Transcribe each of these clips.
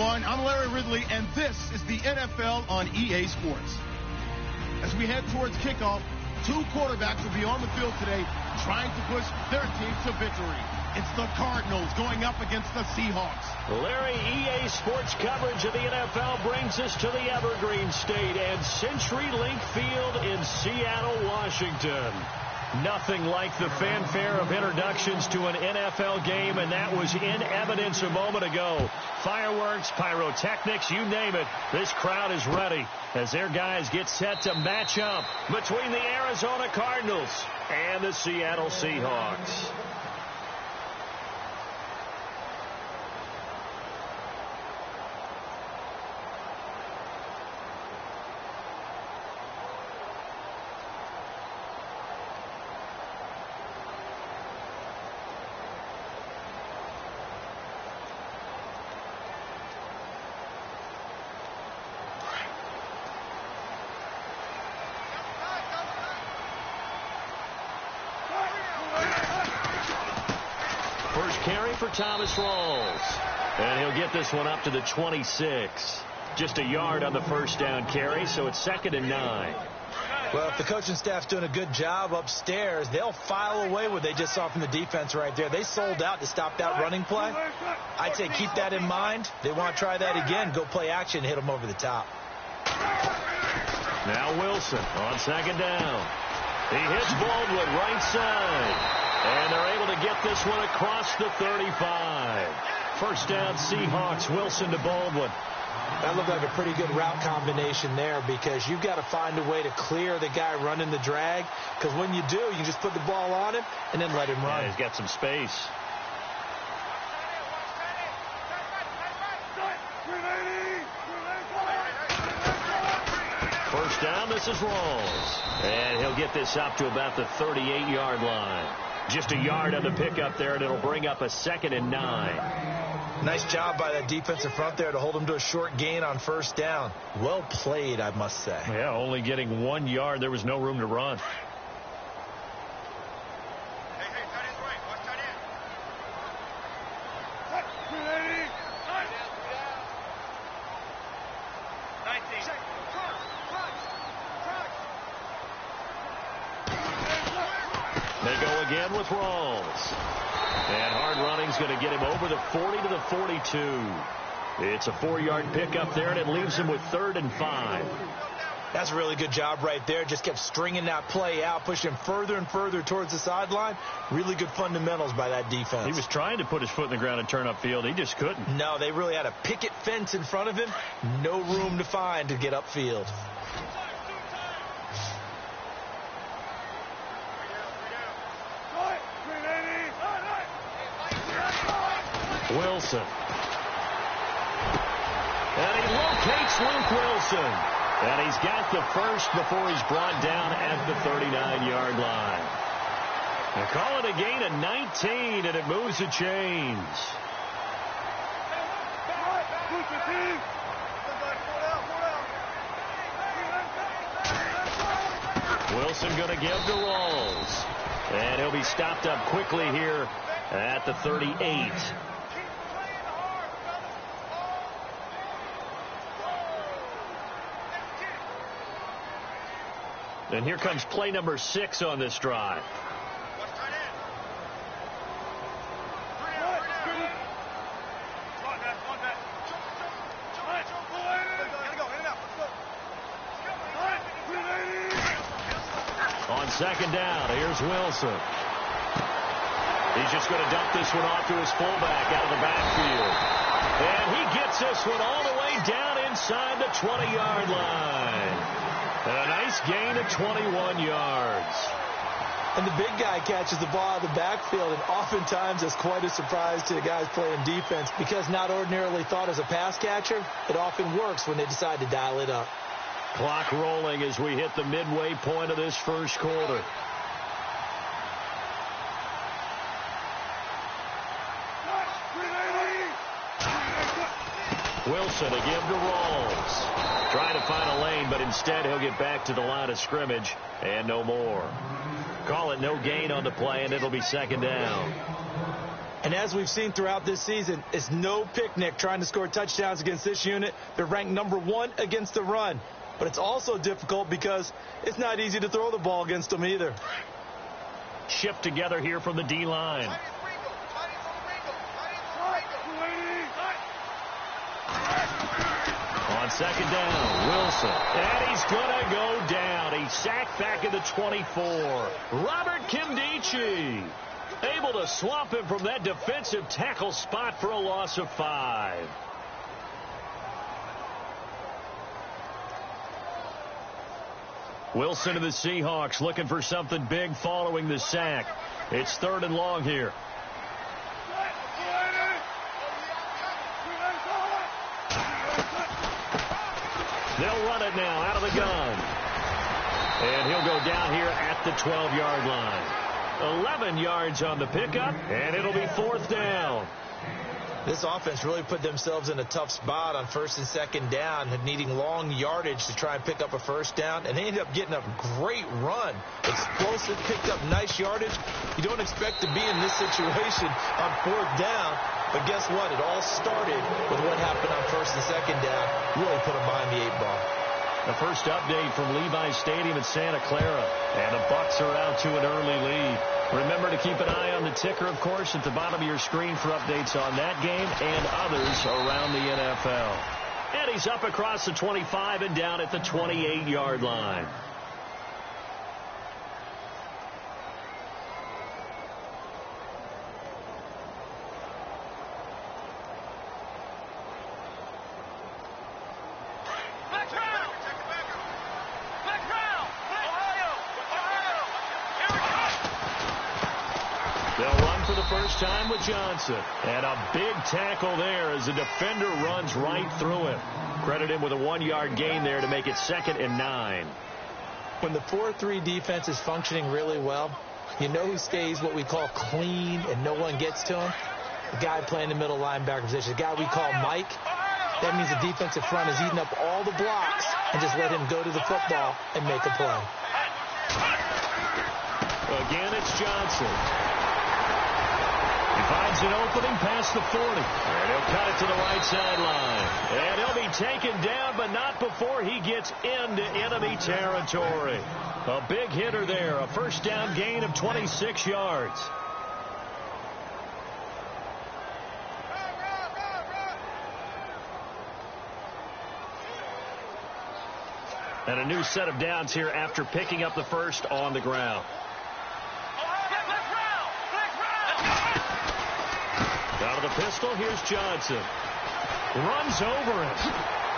everyone. I'm Larry Ridley, and this is the NFL on EA Sports. As we head towards kickoff, two quarterbacks will be on the field today trying to push their teams to victory. It's the Cardinals going up against the Seahawks. Larry, EA Sports coverage of the NFL brings us to the Evergreen State and CenturyLink Field in Seattle, Washington. Nothing like the fanfare of introductions to an NFL game, and that was in evidence a moment ago. Fireworks, pyrotechnics, you name it. This crowd is ready as their guys get set to match up between the Arizona Cardinals and the Seattle Seahawks. Carry for Thomas Rawls. And he'll get this one up to the 26. Just a yard on the first down carry, so it's 2nd and 9. Well, if the coaching staff's doing a good job upstairs, they'll file away what they just saw from the defense right there. They sold out to stop that running play. I'd say keep that in mind. They want to try that again. Go play action, hit them over the top. Now Wilson on 2nd down. He hits Baldwin right side. And they're able to get this one across the 35. First down, Seahawks. Wilson to Baldwin. That looked like a pretty good route combination there because you've got to find a way to clear the guy running the drag. Because when you do, you can just put the ball on him and then let him run. Yeah, he's got some space. First down, this is Rawls. And he'll get this up to about the 38-yard line. Just a yard on the pickup there, and it'll bring up a 2nd and 9. Nice job by that defensive front there to hold him to a short gain on first down. Well played, I must say. Yeah, only getting 1 yard. There was no room to run. They go again with Rawls. And hard running's going to get him over the 40 to the 42. It's a 4-yard pickup there, and it leaves him with 3rd and 5. That's a really good job right there. Just kept stringing that play out, pushing him further and further towards the sideline. Really good fundamentals by that defense. He was trying to put his foot in the ground and turn upfield. He just couldn't. No, they really had a picket fence in front of him. No room to find to get upfield. Wilson. And he locates Luke Wilson. And he's got the first before he's brought down at the 39-yard line. They call it a gain of 19, and it moves the chains. Wilson going to give to Rawls. And he'll be stopped up quickly here at the 38. And here comes play number 6 on this drive. On 2nd down, here's Wilson. He's just going to dump this one off to his fullback out of the backfield. And he gets this one all the way down inside the 20-yard line. And a nice gain of 21 yards. And the big guy catches the ball out of the backfield, and oftentimes it's quite a surprise to the guys playing defense because not ordinarily thought as a pass catcher, it often works when they decide to dial it up. Clock rolling as we hit the midway point of this first quarter. Wilson again to Rawls. Trying to find a lane, but instead he'll get back to the line of scrimmage and no more. Call it no gain on the play, and it'll be 2nd down. And as we've seen throughout this season, it's no picnic trying to score touchdowns against this unit. They're ranked #1 against the run. But it's also difficult because it's not easy to throw the ball against them either. Shift together here from the D-line. On second down, Wilson. And he's going to go down. He's sacked back at the 24. Robert Kimdichie able to swamp him from that defensive tackle spot for a loss of 5. Wilson and the Seahawks looking for something big following the sack. It's 3rd and long here. They'll run it now out of the gun. And he'll go down here at the 12-yard line. 11 yards on the pickup, and it'll be 4th down. This offense really put themselves in a tough spot on 1st and 2nd down, needing long yardage to try and pick up a 1st down, and they ended up getting a great run. Explosive, picked up nice yardage. You don't expect to be in this situation on 4th down, but guess what? It all started with what happened on 1st and 2nd down. Really put them behind the 8 ball. The first update from Levi's Stadium in Santa Clara, and the Bucs are out to an early lead. Remember to keep an eye on the ticker, of course, at the bottom of your screen for updates on that game and others around the NFL. And he's up across the 25 and down at the 28-yard line. Time with Johnson, and a big tackle there as the defender runs right through him. Credit him with a 1-yard gain there to make it 2nd and 9. When the 4-3 defense is functioning really well, you know who stays what we call clean and no one gets to him? The guy playing the middle linebacker position, the guy we call Mike. That means the defensive front is eating up all the blocks and just let him go to the football and make a play. Again, it's Johnson. He finds an opening past the 40. And he'll cut it to the right sideline. And he'll be taken down, but not before he gets into enemy territory. A big hitter there. A 1st down gain of 26 yards. And a new set of downs here after picking up the first on the ground. Out of the pistol, here's Johnson. Runs over it.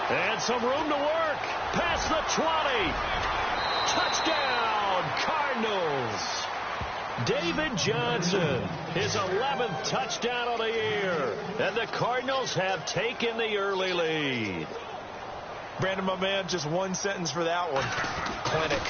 And some room to work. Past the 20. Touchdown, Cardinals. David Johnson, his 11th touchdown of the year. And the Cardinals have taken the early lead. Brandon, my man, just one sentence for that one. Clinic.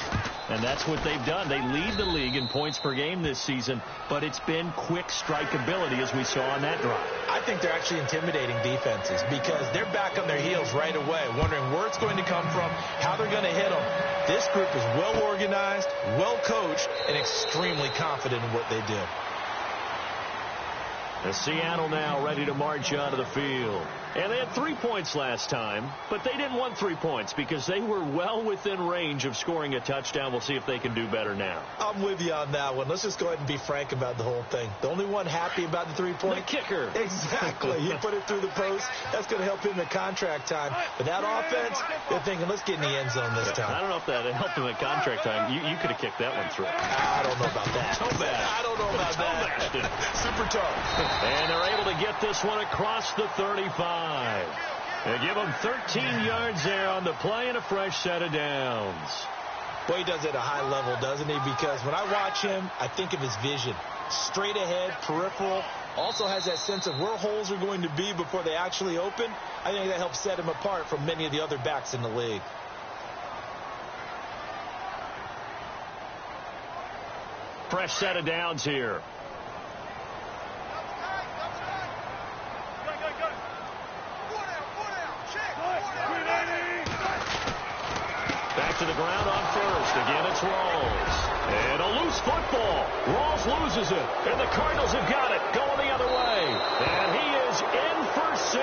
And that's what they've done. They lead the league in points per game this season, but it's been quick strikeability as we saw on that drive. I think they're actually intimidating defenses because they're back on their heels right away, wondering where it's going to come from, how they're going to hit them. This group is well organized, well coached, and extremely confident in what they do. And Seattle now ready to march onto the field. And they had 3 points last time, but they didn't want 3 points because they were well within range of scoring a touchdown. We'll see if they can do better now. I'm with you on that one. Let's just go ahead and be frank about the whole thing. The only one happy about the 3-point? The kicker. Exactly. He put it through the post. That's going to help him in contract time. But that offense, they're thinking, let's get in the end zone this time. I don't know if that helped him at contract time. You could have kicked that one through. I don't know about that. Toe bash. I don't know about that. Super toe. And they're able to get this one across the 35. They give him 13 yards there on the play and a fresh set of downs. Boy, he does it at a high level, doesn't he? Because when I watch him, I think of his vision. Straight ahead, peripheral. Also has that sense of where holes are going to be before they actually open. I think that helps set him apart from many of the other backs in the league. Fresh set of downs here. Back to the ground on first. Again, it's Rawls. And a loose football. ball. Rawls loses it, and the Cardinals have got it. Going the other way. And he is in for 6.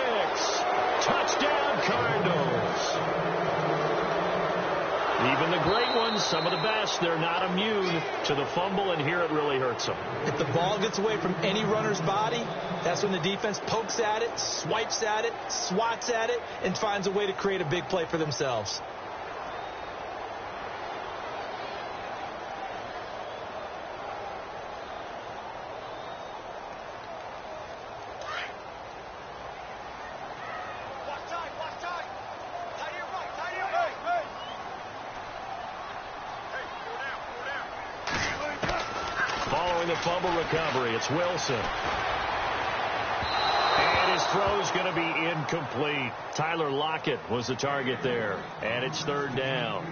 Touchdown, Cardinals. Even the great ones, some of the best, they're not immune to the fumble, and here it really hurts them. If the ball gets away from any runner's body, that's when the defense pokes at it, swipes at it, swats at it, and finds a way to create a big play for themselves. Following the fumble recovery, it's Wilson. And his throw's going to be incomplete. Tyler Lockett was the target there. And it's 3rd down.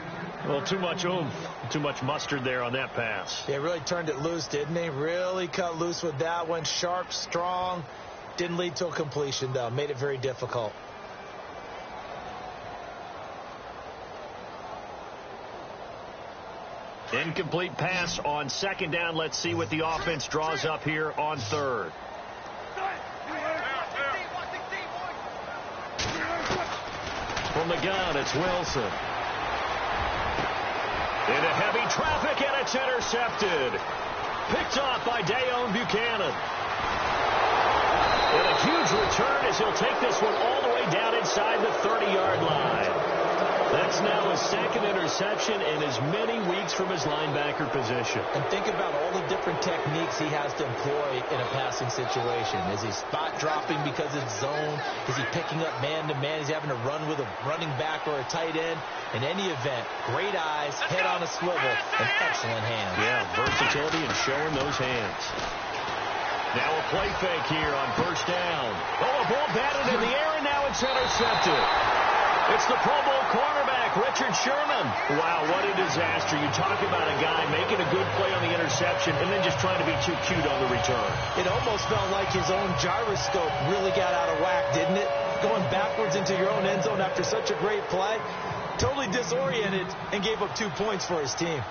Well, too much oomph, too much mustard there on that pass. They really turned it loose, didn't they? Really cut loose with that one. Sharp, strong. Didn't lead to a completion, though. Made it very difficult. Incomplete pass on 2nd down. Let's see what the offense draws up here on 3rd. From the gun, it's Wilson. Into heavy traffic, and it's intercepted. Picked off by Dayon Buchanan. And a huge return as he'll take this one all the way down inside the 30-yard line. That's now his 2nd interception in as many weeks from his linebacker position. And think about all the different techniques he has to employ in a passing situation. Is he spot dropping because it's zone? Is he picking up man-to-man? Is he having to run with a running back or a tight end? In any event, great eyes, head on a swivel, and excellent hands. Yeah, versatility and showing those hands. Now a play fake here on 1st down. Oh, a ball batted in the air, and now it's intercepted. It's the Pro Bowl cornerback, Richard Sherman. Wow, what a disaster. You talk about a guy making a good play on the interception and then just trying to be too cute on the return. It almost felt like his own gyroscope really got out of whack, didn't it? Going backwards into your own end zone after such a great play. Totally disoriented and gave up 2 points for his team.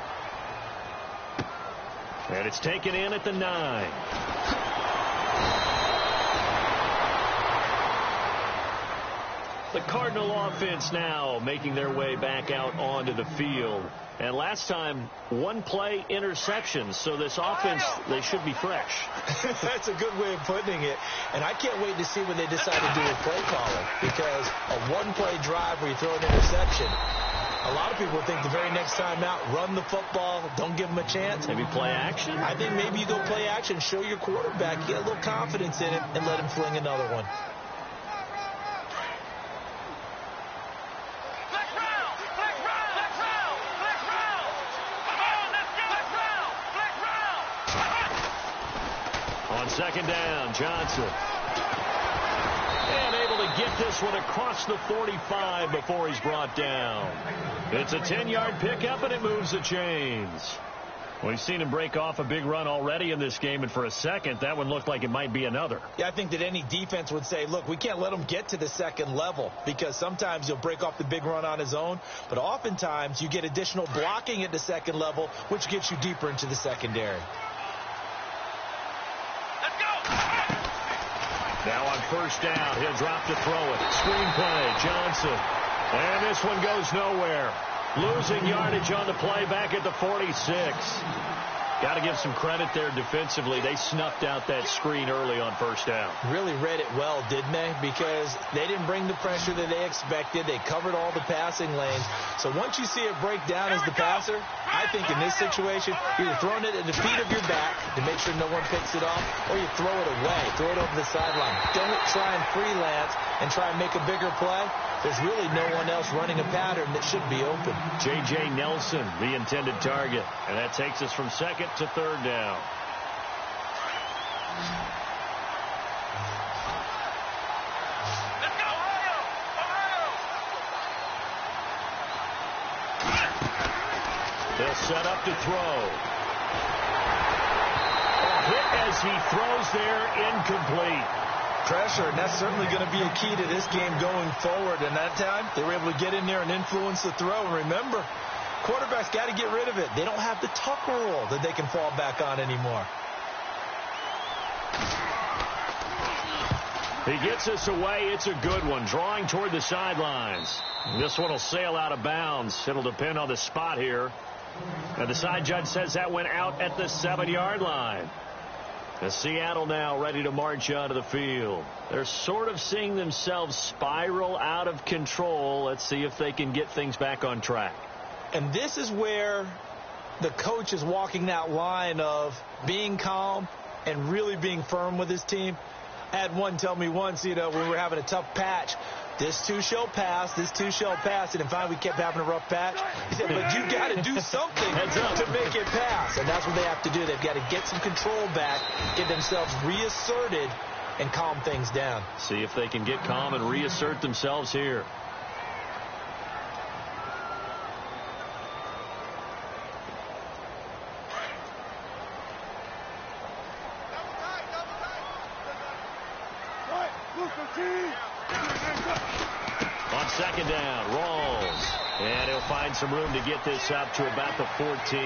And it's taken in at the 9. The Cardinal offense now making their way back out onto the field. And last time, 1 play interception. So this offense, they should be fresh. That's a good way of putting it. And I can't wait to see what they decide to do with play calling. Because a 1-play drive where you throw an interception, a lot of people think the very next time out, run the football, don't give them a chance. Maybe play action? I think maybe you go play action, show your quarterback, get a little confidence in it, and let him fling another one. On 2nd down, Johnson. And able to get this one across the 45 before he's brought down. It's a 10-yard pickup, and it moves the chains. We've seen him break off a big run already in this game, and for a second, that one looked like it might be another. Yeah, I think that any defense would say, look, we can't let him get to the 2nd level, because sometimes he'll break off the big run on his own, but oftentimes you get additional blocking at the 2nd level, which gets you deeper into the secondary. Now on 1st down, he'll drop to throw it. Screenplay, Johnson. And this one goes nowhere. Losing yardage on the play back at the 46. Got to give some credit there defensively. They snuffed out that screen early on 1st down. Really read it well, didn't they? Because they didn't bring the pressure that they expected. They covered all the passing lanes. So once you see it break down as the passer, I think in this situation, you're either throwing it at the feet of your back to make sure no one picks it off, or you throw it away, throw it over the sideline. Don't try and freelance and try and make a bigger play. There's really no one else running a pattern that should be open. J.J. Nelson, the intended target. And that takes us from 2nd to 3rd down. Let's go, Ohio! They'll set up to throw. A hit as he throws there, incomplete. Pressure, and that's certainly going to be a key to this game going forward. And that time, they were able to get in there and influence the throw. And remember, Quarterback's got to get rid of it. They don't have the Tucker rule that they can fall back on anymore. He gets us away. It's a good one. Drawing toward the sidelines. This one will sail out of bounds. It'll depend on the spot here. And the side judge says that went out at the 7-yard line. The Seattle now ready to march onto the field. They're sort of seeing themselves spiral out of control. Let's see if they can get things back on track. And this is where the coach is walking that line of being calm and really being firm with his team. I had one tell me once, when we were having a tough patch, this too shall pass, this too shall pass, and finally we kept having a rough patch. He said, but you got to do something to make it pass, and that's what they have to do. They've got to get some control back, get themselves reasserted, and calm things down. See if they can get calm and reassert themselves here. On second down, rolls. And he'll find some room to get this up to about the 14.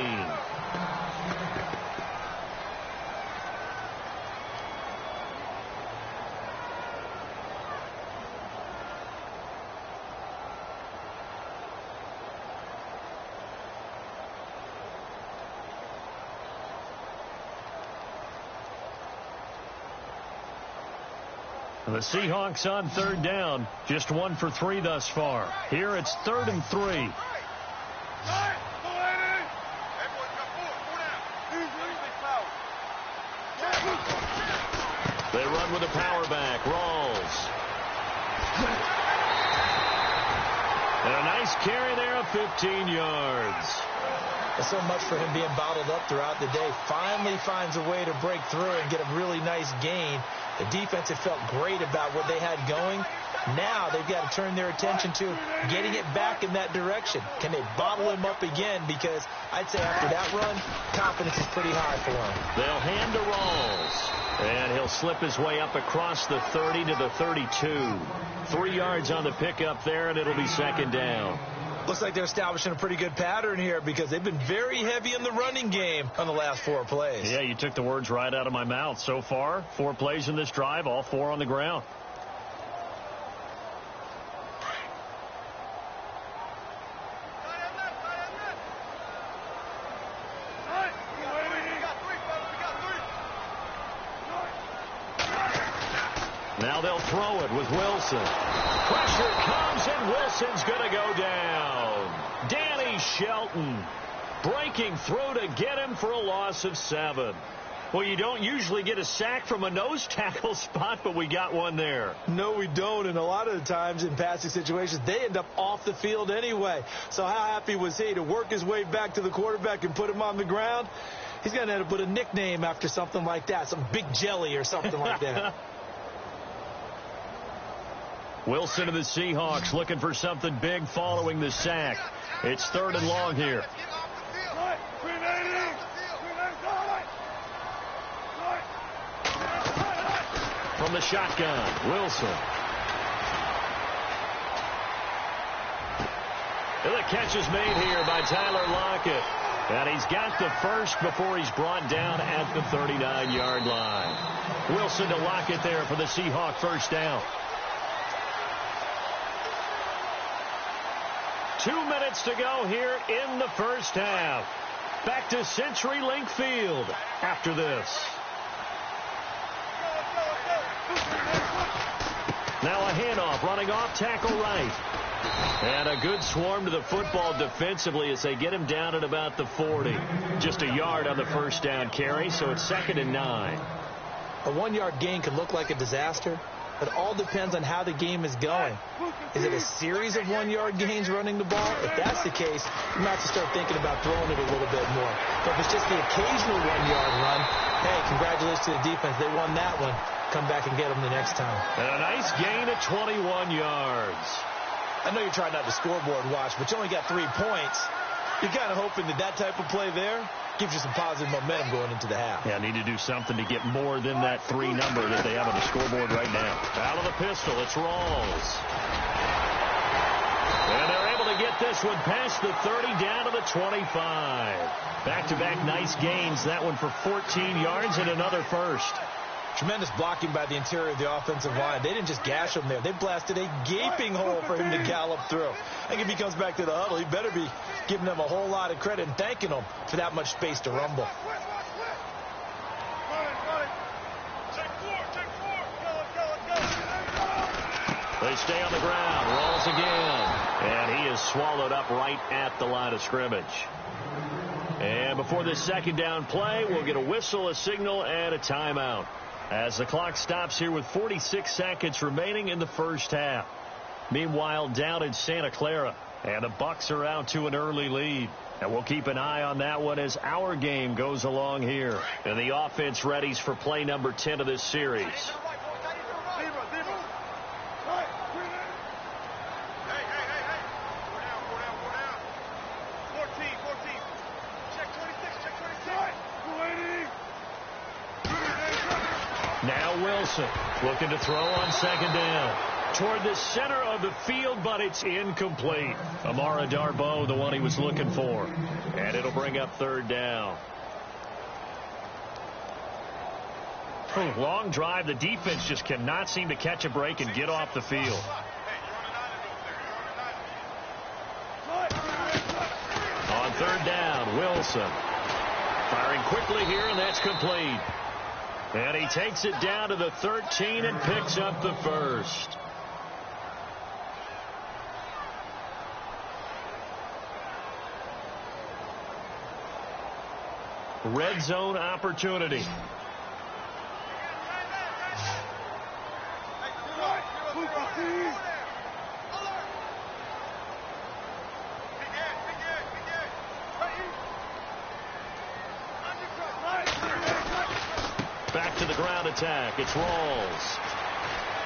The Seahawks on third down, just 1 for 3 thus far. Here it's 3rd and 3. They run with a power back. Rolls. And a nice carry there of 15 yards. There's so much for him being bottled up throughout the day. Finally finds a way to break through and get a really nice gain. The defense had felt great about what they had going. Now they've got to turn their attention to getting it back in that direction. Can they bottle him up again? Because I'd say after that run, confidence is pretty high for him. They'll hand to Rolls. And he'll slip his way up across the 30 to the 32. 3 yards on the pickup there, and it'll be second down. Looks like they're establishing a pretty good pattern here because they've been very heavy in the running game on the last 4 plays. Yeah, you took the words right out of my mouth. So far, 4 plays in this drive, all 4 on the ground. Now they'll throw it with Wilson. Pressure comes, and Wilson's going to go down. Danny Shelton breaking through to get him for a loss of 7. Well, you don't usually get a sack from a nose tackle spot, but we got one there. No, we don't, and a lot of the times in passing situations, they end up off the field anyway. So how happy was he to work his way back to the quarterback and put him on the ground? He's going to have to put a nickname after something like that, some Big Jelly or something like that. Wilson of the Seahawks looking for something big following the sack. It's 3rd and long here. From the shotgun, Wilson. And the catch is made here by Tyler Lockett. And he's got the first before he's brought down at the 39-yard line. Wilson to Lockett there for the Seahawk first down. 2 minutes to go here in the first half. Back to CenturyLink Field after this. Now a handoff running off tackle right. And a good swarm to the football defensively as they get him down at about the 40. Just a yard on the first down carry, so it's 2nd and 9. A 1-yard gain could look like a disaster. It all depends on how the game is going. Is it a series of 1-yard gains running the ball? If that's the case, you might have to start thinking about throwing it a little bit more. But if it's just the occasional 1-yard run, hey, congratulations to the defense. They won that one. Come back and get them the next time. And a nice gain of 21 yards. I know you're trying not to scoreboard watch, but you only got 3 points. You're kind of hoping that that type of play there gives you some positive momentum going into the half. Yeah, need to do something to get more than that 3 number that they have on the scoreboard right now. Out of the pistol, it's Rawls. And they're able to to get this one past the 30 down to the 25. Back-to-back nice gains. That one for 14 yards and another first. Tremendous blocking by the interior of the offensive line. They didn't just gash him there. They blasted a gaping hole for him to gallop through. I think if he comes back to the huddle, he better be giving them a whole lot of credit and thanking them for that much space to rumble. They stay on the ground. Rolls again. And he is swallowed up right at the line of scrimmage. And before this second down play, we'll get a whistle, a signal, and a timeout, as the clock stops here with 46 seconds remaining in the first half. Meanwhile, down in Santa Clara, and the Bucs are out to an early lead. And we'll keep an eye on that one as our game goes along here. And the offense readies for play number 10 of this series. Now Wilson looking to throw on second down. Toward the center of the field, but it's incomplete. Amara Darboh, the one he was looking for. And it'll bring up third down. Long drive. The defense just cannot seem to catch a break and get off the field. On third down, Wilson. Firing quickly here, and that's complete. And he takes it down to the 13 and picks up the first. Red zone opportunity. Back to the ground attack. It's Rawls.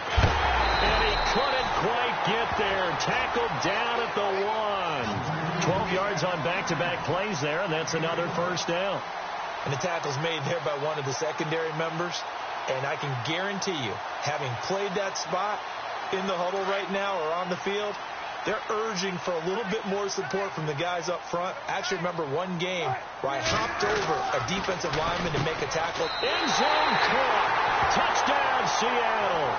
And he couldn't quite get there. Tackled down at the 1. 12 yards on back-to-back plays there, and that's another first down. And the tackle's made there by one of the secondary members. And I can guarantee you, having played that spot in the huddle right now or on the field, they're urging for a little bit more support from the guys up front. I actually remember one game where I hopped over a defensive lineman to make a tackle. End zone caught. Touchdown, Seattle.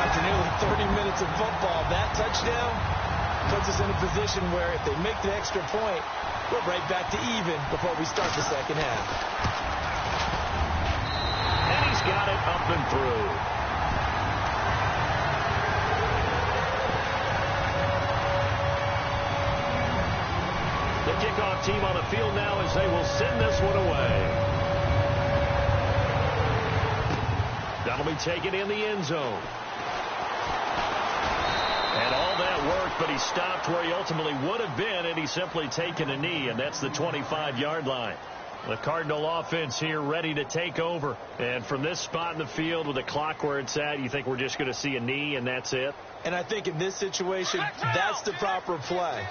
After nearly 30 minutes of football, that touchdown puts us in a position where if they make the extra point, we're right back to even before we start the second half. And he's got it up and through. The kickoff team on the field now as they will send this one away. That'll be taken in the end zone. And all that work, but he stopped where he ultimately would have been, and he's simply taken a knee, and that's the 25-yard line. The Cardinal offense here ready to take over. And from this spot in the field with the clock where it's at, you think we're just going to see a knee and that's it? And I think in this situation, that's the proper play.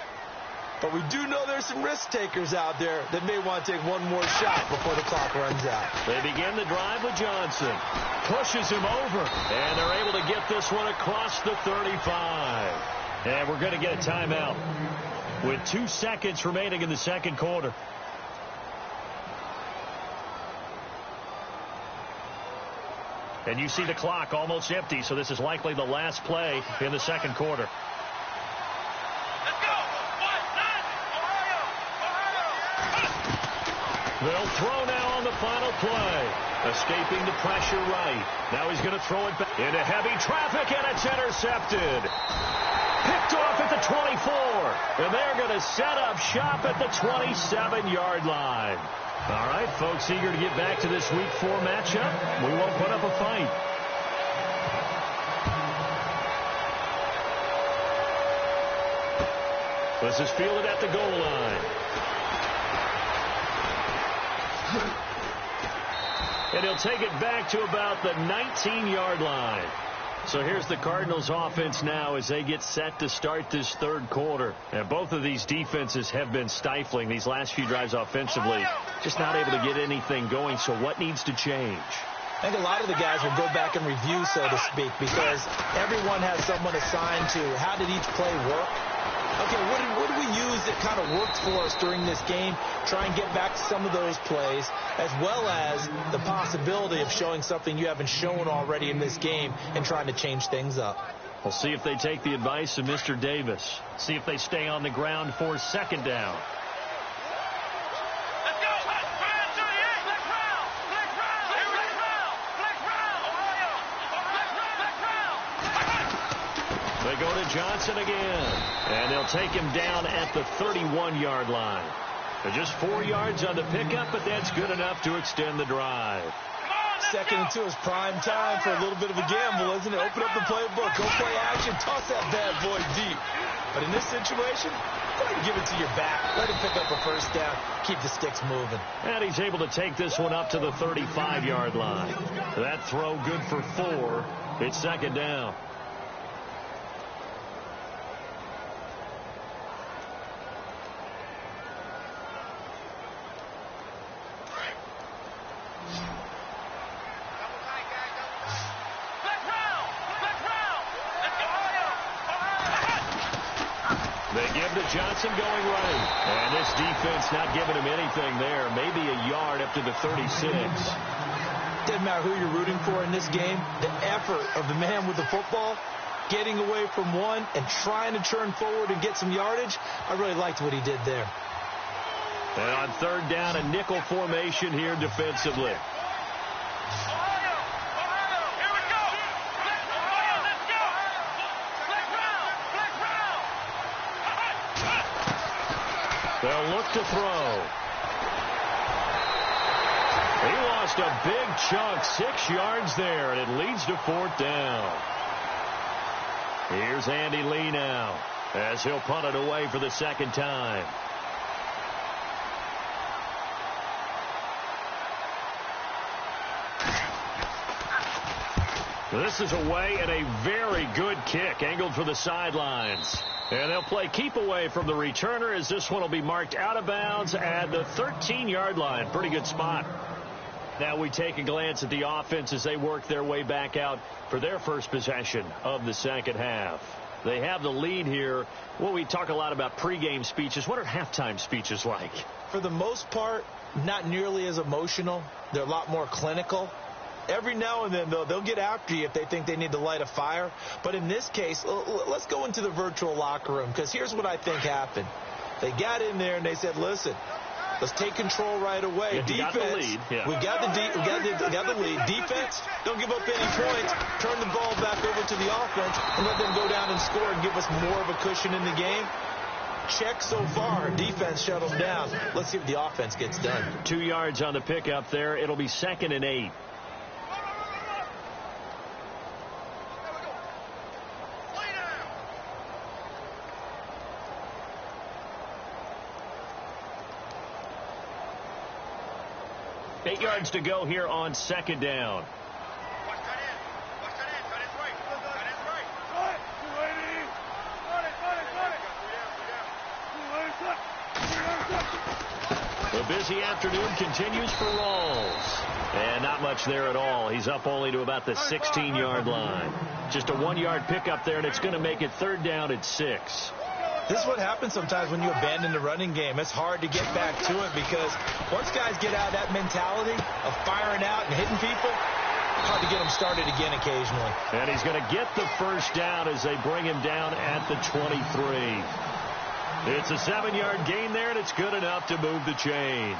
But we do know there's some risk takers out there that may want to take one more shot before the clock runs out. They begin the drive with Johnson. Pushes him over. And they're able to get this one across the 35. And we're going to get a timeout with 2 seconds remaining in the second quarter. And you see the clock almost empty, so this is likely the last play in the second quarter. They'll throw now on the final play. Escaping the pressure right. Now he's going to throw it back into heavy traffic, and it's intercepted. Picked off at the 24. And they're going to set up shop at the 27-yard line. All right, folks, eager to get back to this Week 4 matchup. We won't put up a fight. This is fielded at the goal line. And he'll take it back to about the 19-yard line. So here's the Cardinals offense now as they get set to start this third quarter. And both of these defenses have been stifling these last few drives offensively. Just not able to get anything going. So what needs to change? I think a lot of the guys will go back and review, so to speak, because everyone has someone assigned to how did each play work. Okay, what do we use that kind of worked for us during this game? Try and get back to some of those plays, as well as the possibility of showing something you haven't shown already in this game and trying to change things up. We'll see if they take the advice of Mr. Davis. See if they stay on the ground for second down. They go to Johnson again, and they'll take him down at the 31-yard line. They're just 4 yards on the pickup, but that's good enough to extend the drive. Second and 2 is prime time for a little bit of a gamble, isn't it? Open up the playbook, go play action, toss that bad boy deep. But in this situation, go ahead and give it to your back. Let him pick up a first down, keep the sticks moving. And he's able to take this one up to the 35-yard line. That throw good for 4. It's second down. They give to Johnson going right. And this defense not giving him anything there. Maybe a yard up to the 36. Doesn't matter who you're rooting for in this game. The effort of the man with the football, getting away from one and trying to turn forward and get some yardage. I really liked what he did there. And on third down, a nickel formation here defensively. They'll look to throw. He lost a big chunk, 6 yards there, and it leads to fourth down. Here's Andy Lee now, as he'll punt it away for the second time. This is away, and a very good kick, angled for the sidelines. And they'll play keep away from the returner, as this one will be marked out of bounds at the 13-yard line. Pretty good spot. Now we take a glance at the offense as they work their way back out for their first possession of the second half. They have the lead here. Well, we talk a lot about pregame speeches. What are halftime speeches like? For the most part, not nearly as emotional. They're a lot more clinical. Every now and then, though, they'll get after you if they think they need to light a fire. But in this case, let's go into the virtual locker room, because here's what I think happened. They got in there and they said, listen, let's take control right away. Yeah, defense, got the lead. Yeah. we got the lead. Defense, don't give up any points. Turn the ball back over to the offense and let them go down and score and give us more of a cushion in the game. Check so far. Defense shut them down. Let's see what the offense gets done. 2 yards on the pickup there. It'll be 2nd and 8. Eight yards to go here on second down. The busy afternoon continues for Rawls. And not much there at all. He's up only to about the 16-yard line. Just a 1-yard pickup there, and it's going to make it third down at 6. This is what happens sometimes when you abandon the running game. It's hard to get back to it, because once guys get out of that mentality of firing out and hitting people, hard to get them started again occasionally. And he's going to get the first down as they bring him down at the 23. It's a 7-yard gain there, and it's good enough to move the chains.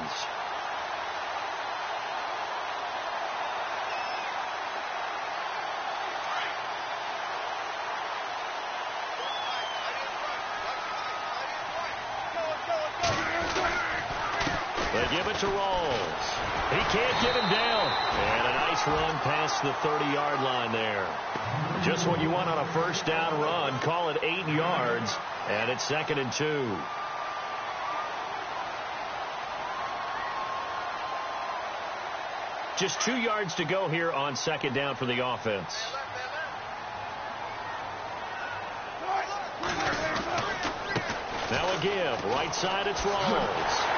They give it to Rawls. He can't get him down. And a nice run past the 30-yard line there. Just what you want on a first down run. Call it 8 yards. And it's 2nd and 2. Just 2 yards to go here on second down for the offense. Now a give. Right side, it's Rawls.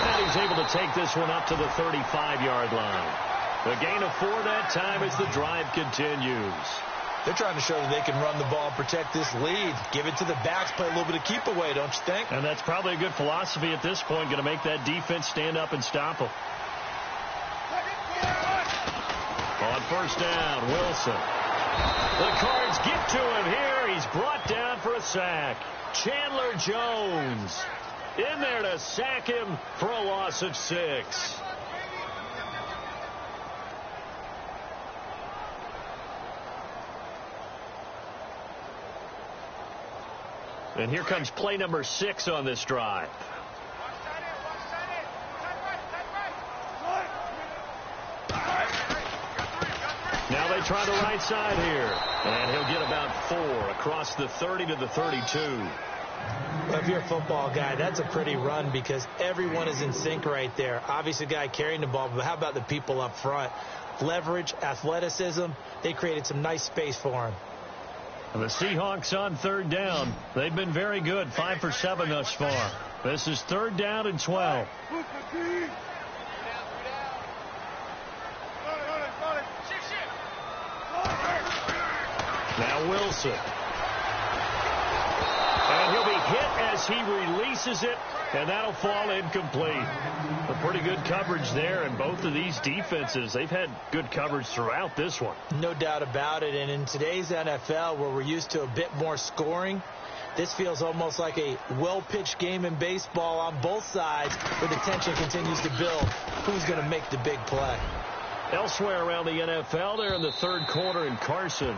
And he's able to take this one up to the 35-yard line. A gain of 4 that time as the drive continues. They're trying to show that they can run the ball and protect this lead. Give it to the backs, play a little bit of keep away, don't you think? And that's probably a good philosophy at this point, going to make that defense stand up and stop them. On first down, Wilson. The Cards get to him here. He's brought down for a sack. Chandler Jones in there to sack him for a loss of 6. And here comes play number 6 on this drive. Now they try the right side here. And he'll get about 4 across the 30 to the 32. Well, if you're a football guy, that's a pretty run because everyone is in sync right there. Obviously, the guy carrying the ball, but how about the people up front? Leverage, athleticism, they created some nice space for him. The Seahawks on third down. They've been very good, 5 for 7 thus far. This is 3rd down and 12. Now Wilson. And he'll be hit as he releases it, and that'll fall incomplete. A pretty good coverage there, and both of these defenses, they've had good coverage throughout this one. No doubt about it, and in today's NFL, where we're used to a bit more scoring, this feels almost like a well-pitched game in baseball on both sides, where the tension continues to build. Who's going to make the big play? Elsewhere around the NFL, they're in the 3rd quarter in Carson.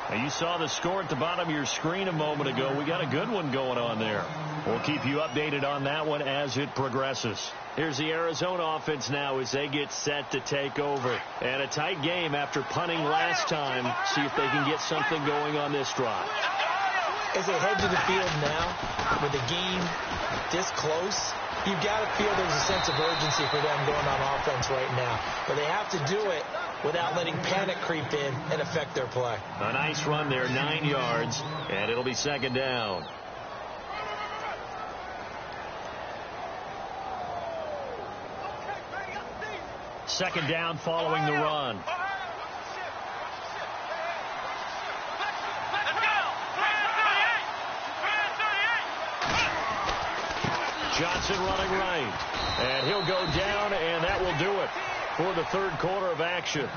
Now, you saw the score at the bottom of your screen a moment ago. We got a good one going on there. We'll keep you updated on that one as it progresses. Here's the Arizona offense now as they get set to take over. And a tight game after punting last time. See if they can get something going on this drive. As they head to the field now, with the game this close, you've got to feel there's a sense of urgency for them going on offense right now. But they have to do it without letting panic creep in and affect their play. A nice run there, 9 yards, and it'll be 2nd down. Second down following the run. Johnson running right. And he'll go down, and that will do it for the 3rd quarter of action.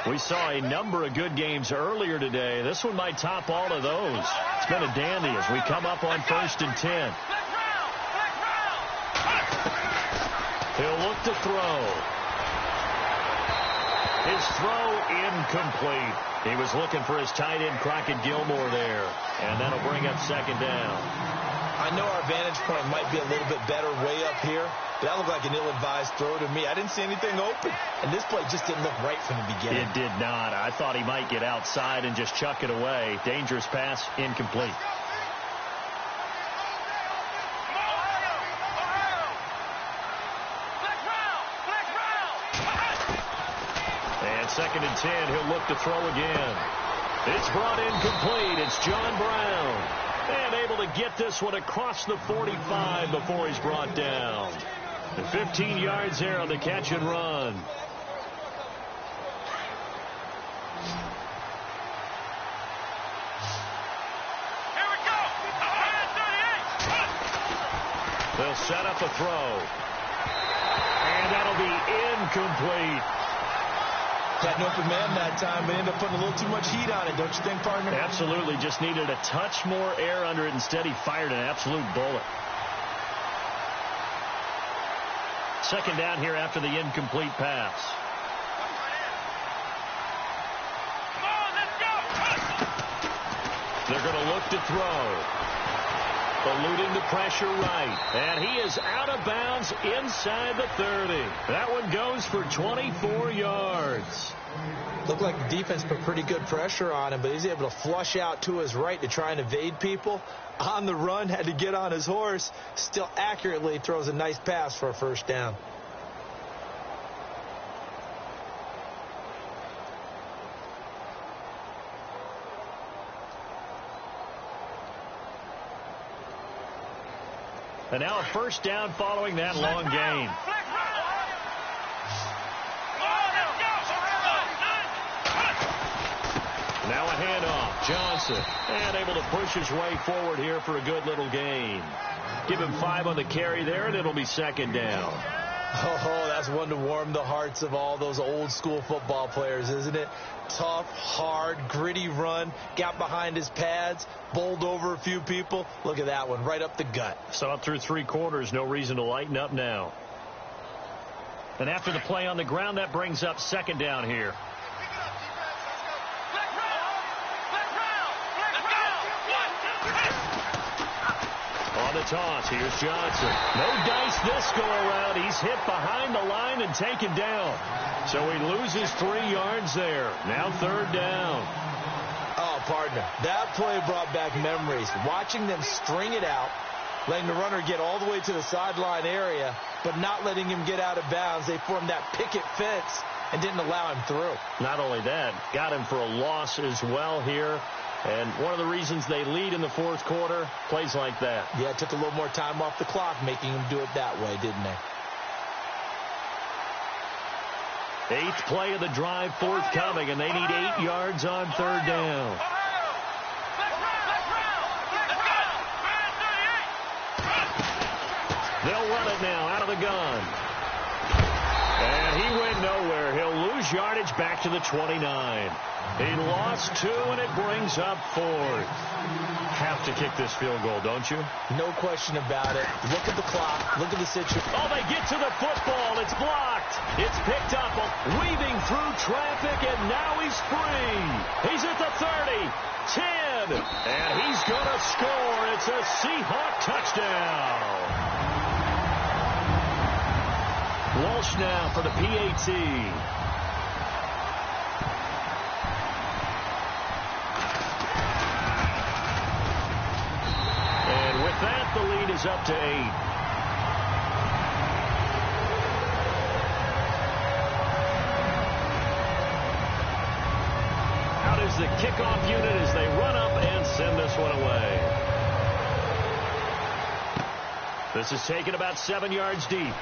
We saw a number of good games earlier today. This one might top all of those. It's been a dandy as we come up on 1st and 10. He'll look to throw. His throw incomplete. He was looking for his tight end, Crockett Gilmore, there. And that'll bring up 2nd down. I know our vantage point might be a little bit better way up here, but that looked like an ill-advised throw to me. I didn't see anything open, and this play just didn't look right from the beginning. It did not. I thought he might get outside and just chuck it away. Dangerous pass, incomplete. And 2nd and 10, he'll look to throw again. It's brought incomplete. It's John Brown. And able to get this one across the 45 before he's brought down. 15 yards there on the catch and run. Here we go. They'll set up a throw. And that'll be incomplete. Got an open man that time, but ended up putting a little too much heat on it, don't you think, partner? Absolutely. Just needed a touch more air under it. Instead, he fired an absolute bullet. 2nd down here after the incomplete pass. They're going to look to throw. Eluding the pressure right. And he is out of bounds inside the 30. That one goes for 24 yards. Looked like the defense put pretty good pressure on him, but he's able to flush out to his right to try and evade people. On the run, had to get on his horse. Still accurately throws a nice pass for a 1st down. And now a first down following that long gain. Now a handoff. Johnson. And able to push his way forward here for a good little gain. Give him 5 on the carry there, and it'll be second down. Oh, that's one to warm the hearts of all those old school football players, isn't it? Tough, hard, gritty run. Got behind his pads, bowled over a few people. Look at that one, right up the gut. Saw it through 3 quarters. No reason to lighten up now. And after the play on the ground, that brings up second down here. On the toss, here's Johnson. No dice this go around. He's hit behind the line and taken down. So he loses 3 yards there. Now third down. Oh, partner, that play brought back memories. Watching them string it out, letting the runner get all the way to the sideline area, but not letting him get out of bounds. They formed that picket fence and didn't allow him through. Not only that, got him for a loss as well here. And one of the reasons they lead in the fourth quarter, plays like that. Yeah, it took a little more time off the clock, making him do it that way, didn't they? 8th play of the drive forthcoming, and they need 8 yards on third down. They'll run it now out of the gun. And he went nowhere. He'll lose yardage back to the 29. He lost 2, and it brings up 4th. Have to kick this field goal, don't you? No question about it. Look at the clock. Look at the situation. Oh, they get to the football. It's blocked. It's picked up, weaving through traffic, and now he's free. He's at the 30, 10, and he's going to score. It's a Seahawk touchdown. Walsh now for the PAT. That the lead is up to 8. Out is the kickoff unit as they run up and send this one away. This is taken about 7 yards deep.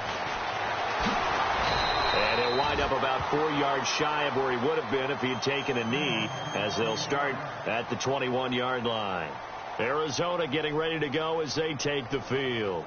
And he'll wind up about 4 yards shy of where he would have been if he had taken a knee, as they'll start at the 21-yard line. Arizona getting ready to go as they take the field.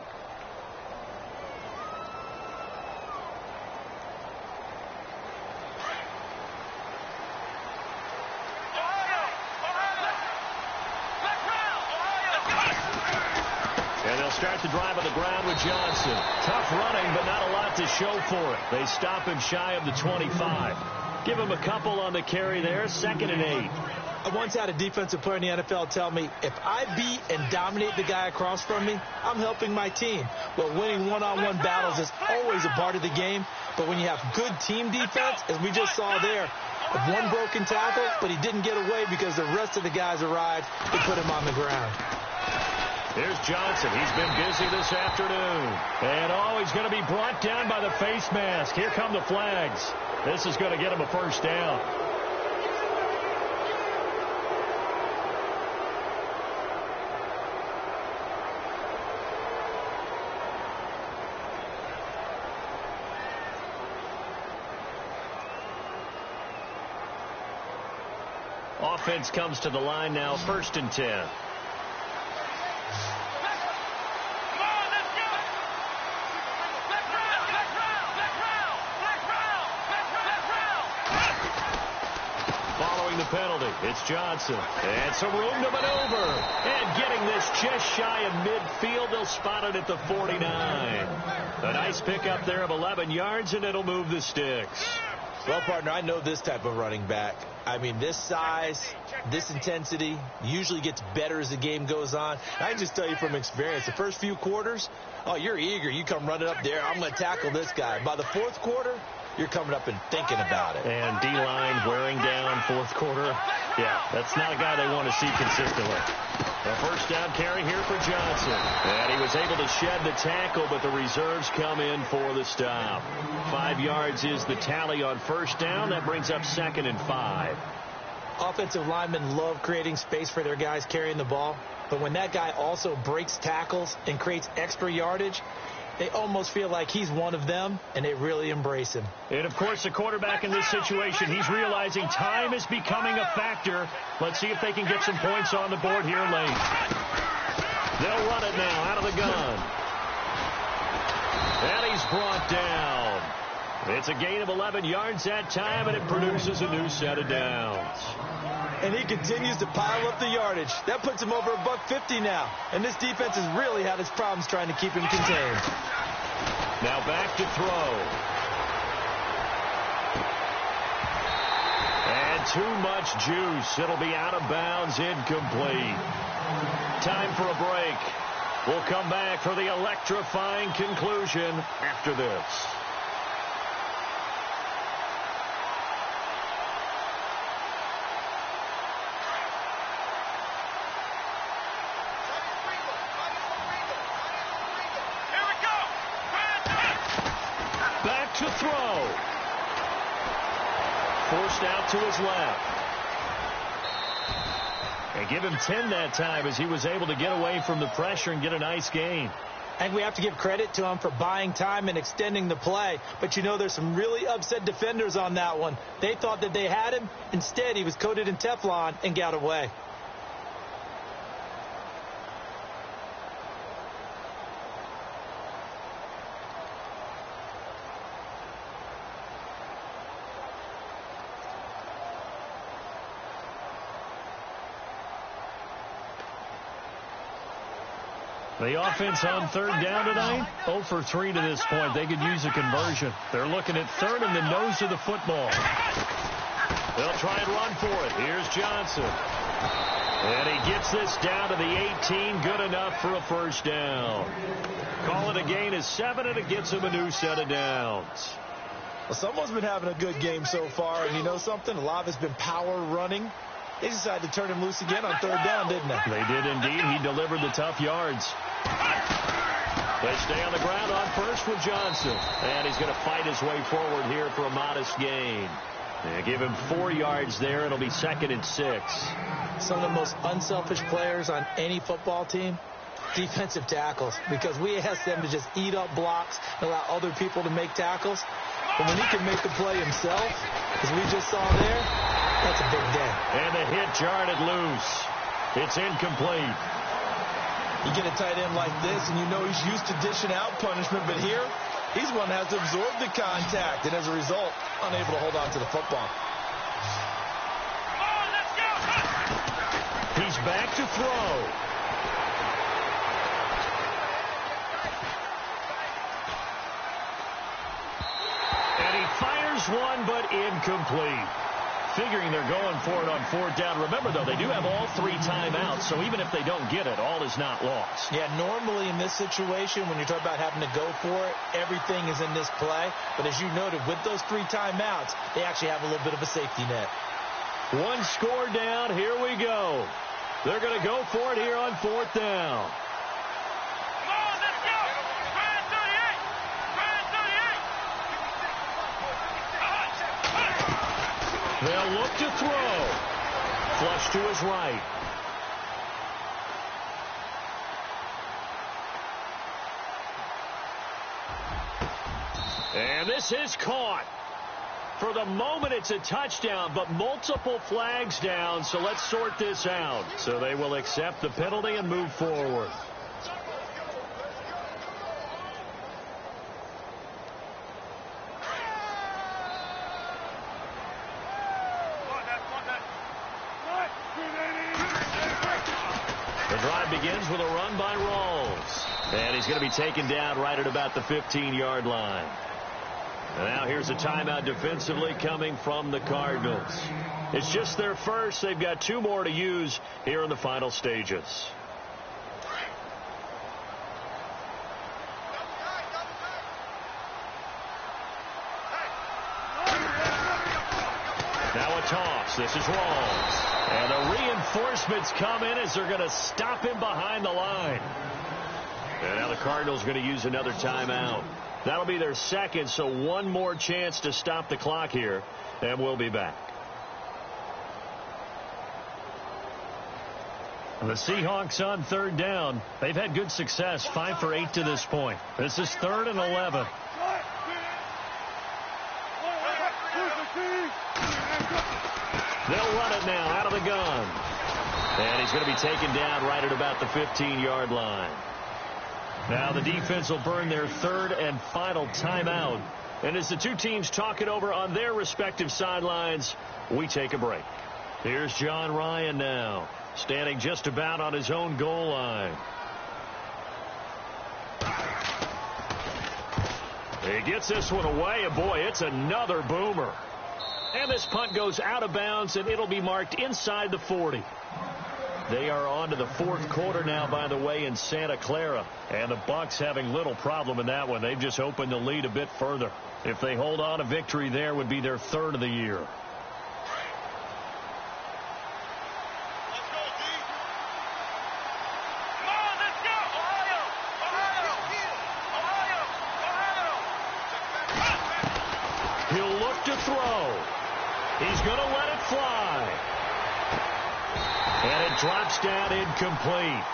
And they'll start the drive on the ground with Johnson. Tough running, but not a lot to show for it. They stop him shy of the 25. Give him a couple on the carry there, 2nd and 8. I once had a defensive player in the NFL tell me, if I beat and dominate the guy across from me, I'm helping my team. Well, winning one-on-one battles is always a part of the game, but when you have good team defense, as we just saw there, one broken tackle, but he didn't get away because the rest of the guys arrived to put him on the ground. Here's Johnson. He's been busy this afternoon. And, he's going to be brought down by the face mask. Here come the flags. This is going to get him a first down. Offense comes to the line now, 1st and 10. Following the penalty, it's Johnson. And some room to maneuver. And getting this just shy of midfield, they'll spot it at the 49. A nice pickup there of 11 yards, and it'll move the sticks. Well, partner, I know this type of running back. I mean, this size, this intensity usually gets better as the game goes on. I can just tell you from experience, the first few quarters, you're eager. You come running up there, I'm going to tackle this guy. By the 4th quarter, you're coming up and thinking about it. And D-line wearing down 4th quarter. Yeah, that's not a guy they want to see consistently. A first down carry here for Johnson. And he was able to shed the tackle, but the reserves come in for the stop. 5 yards is the tally on first down. That brings up 2nd and 5. Offensive linemen love creating space for their guys carrying the ball, but when that guy also breaks tackles and creates extra yardage, they almost feel like he's one of them, and they really embrace him. And, of course, the quarterback in this situation, he's realizing time is becoming a factor. Let's see if they can get some points on the board here late. They'll run it now out of the gun. And he's brought down. It's a gain of 11 yards that time, and it produces a new set of downs. And he continues to pile up the yardage. That puts him over $150 now. And this defense has really had its problems trying to keep him contained. Now back to throw. And too much juice. It'll be out of bounds, incomplete. Time for a break. We'll come back for the electrifying conclusion after this. To throw. Forced out to his left. And give him 10 that time as he was able to get away from the pressure and get a nice gain. And we have to give credit to him for buying time and extending the play. But, you know, there's some really upset defenders on that one. They thought that they had him. Instead, he was coated in Teflon and got away. The offense on third down tonight, 0 for 3 to this point. They could use a conversion. They're looking at third and the nose of the football. They'll try and run for it. Here's Johnson. And he gets this down to the 18. Good enough for a first down. Call it a gain of 7, and it gets him a new set of downs. Well, someone's been having a good game so far, and you know something? A lot of it's been power running. They decided to turn him loose again on third down, didn't they? They did indeed. He delivered the tough yards. They stay on the ground on first with Johnson. And he's going to fight his way forward here for a modest gain. They give him 4 yards there. It'll be 2nd and 6. Some of the most unselfish players on any football team, defensive tackles, because we ask them to just eat up blocks and allow other people to make tackles. But when he can make the play himself, as we just saw there, that's a big day. And the hit jarred it loose. It's incomplete. You get a tight end like this, and you know he's used to dishing out punishment, but here, he's one that has to absorb the contact, and as a result, unable to hold on to the football. He's back to throw. And he fires one, but incomplete. Figuring they're going for it on fourth down. Remember, though, they do have all 3 timeouts, so even if they don't get it, all is not lost. Yeah, normally in this situation, when you're talking about having to go for it, everything is in this play. But as you noted, with those 3 timeouts, they actually have a little bit of a safety net. 1 score down. Here we go. They're going to go for it here on fourth down. They'll look to throw. Flush to his right. And this is caught. For the moment, it's a touchdown, but multiple flags down, so let's sort this out. So they will accept the penalty and move forward. The drive begins with a run by Rawls. And he's going to be taken down right at about the 15-yard line. And now here's a timeout defensively coming from the Cardinals. It's just their first. They've got 2 more to use here in the final stages. Now a toss. This is Rawls. And the reinforcements come in as they're going to stop him behind the line. And now the Cardinals are going to use another timeout. That'll be their second, so 1 more chance to stop the clock here, and we'll be back. The Seahawks on third down. They've had good success, 5 for 8 to this point. This is 3rd and 11. They'll run it now out of the gun. And he's going to be taken down right at about the 15-yard line. Now the defense will burn their 3rd and final timeout. And as the two teams talk it over on their respective sidelines, we take a break. Here's John Ryan now, standing just about on his own goal line. He gets this one away, and boy, it's another boomer. And this punt goes out of bounds, and it'll be marked inside the 40. They are on to the 4th quarter now, by the way, in Santa Clara. And the Bucs having little problem in that one. They've just opened the lead a bit further. If they hold on, a victory there would be their 3rd of the year. He'll look to throw. He's going to let it fly. And it drops down incomplete.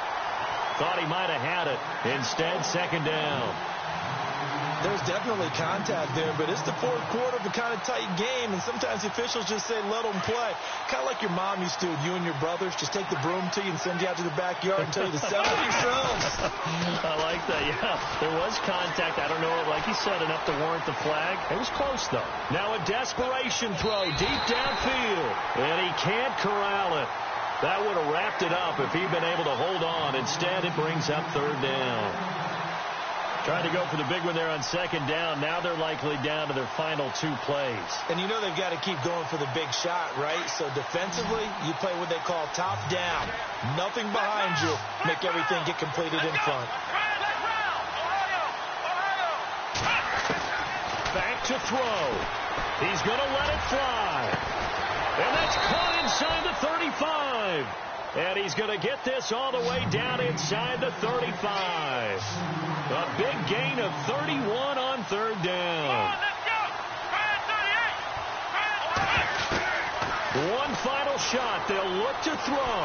Thought he might have had it. Instead, 2nd down. There's definitely contact there, but it's the 4th quarter of a kind of tight game, and sometimes the officials just say, let them play. Kind of like your mom used to with you and your brothers. Just take the broom to you and send you out to the backyard and tell you to settle yourselves. I like that, yeah. There was contact. I don't know, like you said, enough to warrant the flag. It was close, though. Now a desperation throw deep downfield, and he can't corral it. That would have wrapped it up if he'd been able to hold on. Instead, it brings up 3rd down. Trying to go for the big one there on 2nd down. Now they're likely down to their final 2 plays. And you know they've got to keep going for the big shot, right? So defensively, you play what they call top down. Nothing behind you. Make everything get completed in front. Back to throw. He's going to let it fly. And that's caught inside the 35. And he's going to get this all the way down inside the 35. A big gain of 31 on 3rd down. One final shot. They'll look to throw.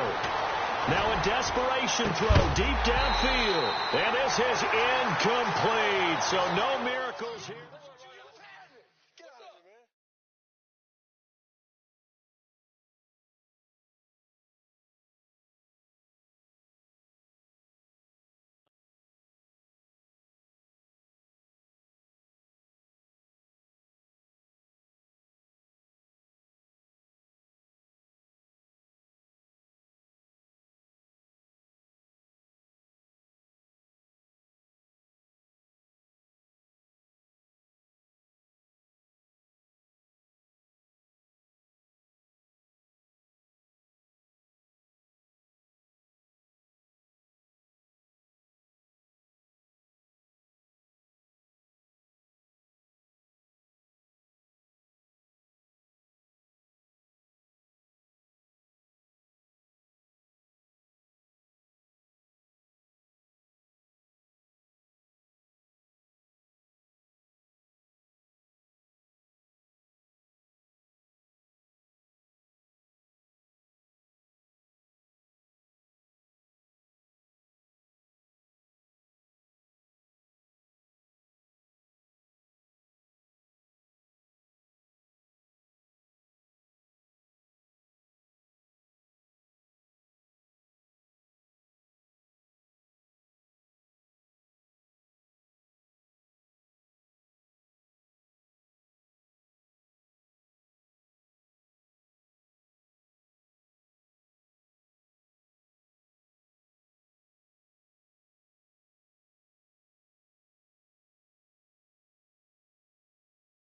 Now a desperation throw deep down.